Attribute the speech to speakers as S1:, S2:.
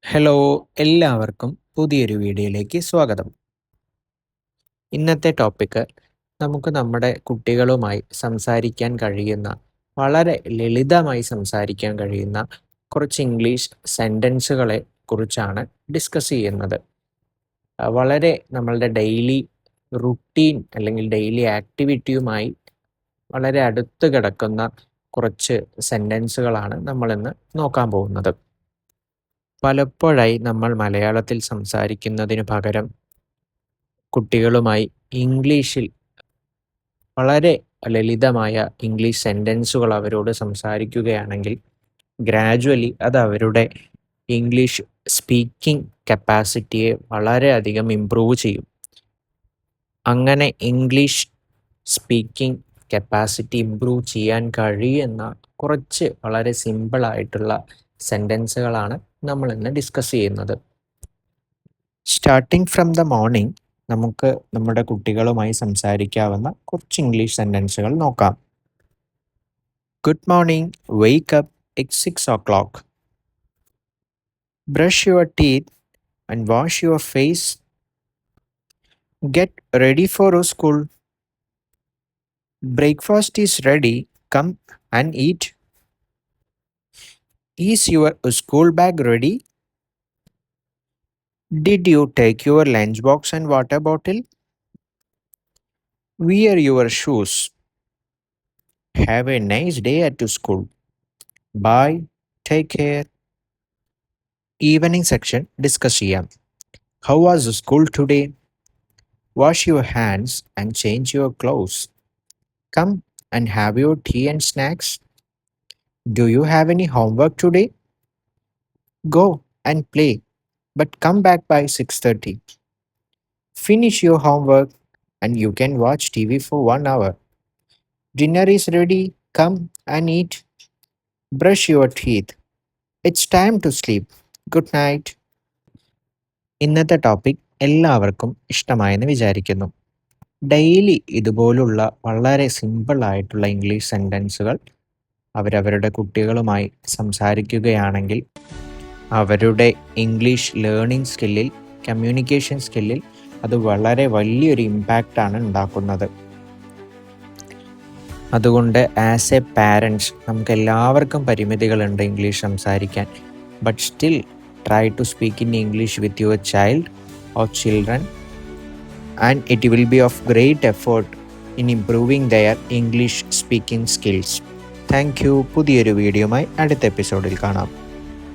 S1: Hello, എല്ലാവർക്കും പുതിയൊരു വീഡിയോയിലേക്ക് സ്വാഗതം. ഇന്നത്തെ ടോപ്പിക്ക് നമുക്ക് നമ്മുടെ കുട്ടികളുമായി സംസാരിക്കാൻ കഴിയുന്ന, വളരെ ലളിതമായി സംസാരിക്കാൻ കഴിയുന്ന കുറച്ച് ഇംഗ്ലീഷ് സെൻറ്റൻസുകളെ കുറിച്ചാണ് ഡിസ്കസ് ചെയ്യുന്നത്. വളരെ നമ്മളുടെ ഡെയിലി റുട്ടീൻ അല്ലെങ്കിൽ ഡെയിലി ആക്ടിവിറ്റിയുമായി വളരെ അടുത്ത് കിടക്കുന്ന കുറച്ച് സെൻറ്റൻസുകളാണ് നമ്മളിന്ന് നോക്കാൻ പോകുന്നത്. പലപ്പോഴായി നമ്മൾ മലയാളത്തിൽ സംസാരിക്കുന്നതിനു പകരം കുട്ടികളുമായി ഇംഗ്ലീഷിൽ വളരെ ലളിതമായ ഇംഗ്ലീഷ് സെൻറ്റൻസുകൾ അവരോട് സംസാരിക്കുകയാണെങ്കിൽ ഗ്രാജ്വലി അത് അവരുടെ ഇംഗ്ലീഷ് സ്പീക്കിംഗ് കപ്പാസിറ്റിയെ വളരെയധികം ഇംപ്രൂവ് ചെയ്യും. അങ്ങനെ ഇംഗ്ലീഷ് സ്പീക്കിംഗ് കപ്പാസിറ്റി ഇംപ്രൂവ് ചെയ്യാൻ കഴിയുന്ന കുറച്ച് വളരെ സിമ്പിളായിട്ടുള്ള സെൻറ്റൻസുകളാണ് നമ്മൾ ഇന്ന് ഡിസ്കസ് ചെയ്യുന്നത്. സ്റ്റാർട്ടിങ് ഫ്രം ദ മോർണിംഗ് നമുക്ക് നമ്മുടെ കുട്ടികളുമായി സംസാരിക്കാവുന്ന കുറച്ച് ഇംഗ്ലീഷ് സെൻറ്റൻസുകൾ നോക്കാം. Good morning, wake up, it's 6 o'clock. Brush your teeth and wash your face. Get ready for school. Breakfast is ready, come and eat. Is your school bag ready? Did you take your lunchbox and water bottle? Wear your shoes. Have a nice day at school. Bye. Take care. Evening section discuss ചെയ്യാം. How was school today? Wash your hands and change your clothes. Come and have your tea and snacks. Do you have any homework today? Go and play, but come back by 6:30. Finish your homework and you can watch TV for 1 hour. Dinner is ready. Come and eat. Brush your teeth. It's time to sleep. Good night. ഇന്നത്തെ topic എല്ലാവർക്കും ഇഷ്ടമായെന്ന് വിചാരിക്കുന്നു. Daily ഇതുപോലുള്ള വളരെ simple ആയിട്ടുള്ള English സെൻറ്റൻസുകൾ അവരവരുടെ കുട്ടികളുമായി സംസാരിക്കുകയാണെങ്കിൽ അവരുടെ ഇംഗ്ലീഷ് ലേണിംഗ് സ്കില്ലിൽ, കമ്മ്യൂണിക്കേഷൻ സ്കില്ലിൽ അത് വളരെ വലിയൊരു ഇമ്പാക്റ്റാണ് ഉണ്ടാക്കുന്നത്. അതുകൊണ്ട് ആസ് എ പാരൻസ് നമുക്ക് എല്ലാവർക്കും പരിമിതികളുണ്ട് ഇംഗ്ലീഷ് സംസാരിക്കാൻ. But still try to speak in English with your child or children and it will be of great effort in improving their English speaking skills. Thank you. പുതിയൊരു വീഡിയോയുമായി അടുത്ത എപ്പിസോഡിൽ കാണാം.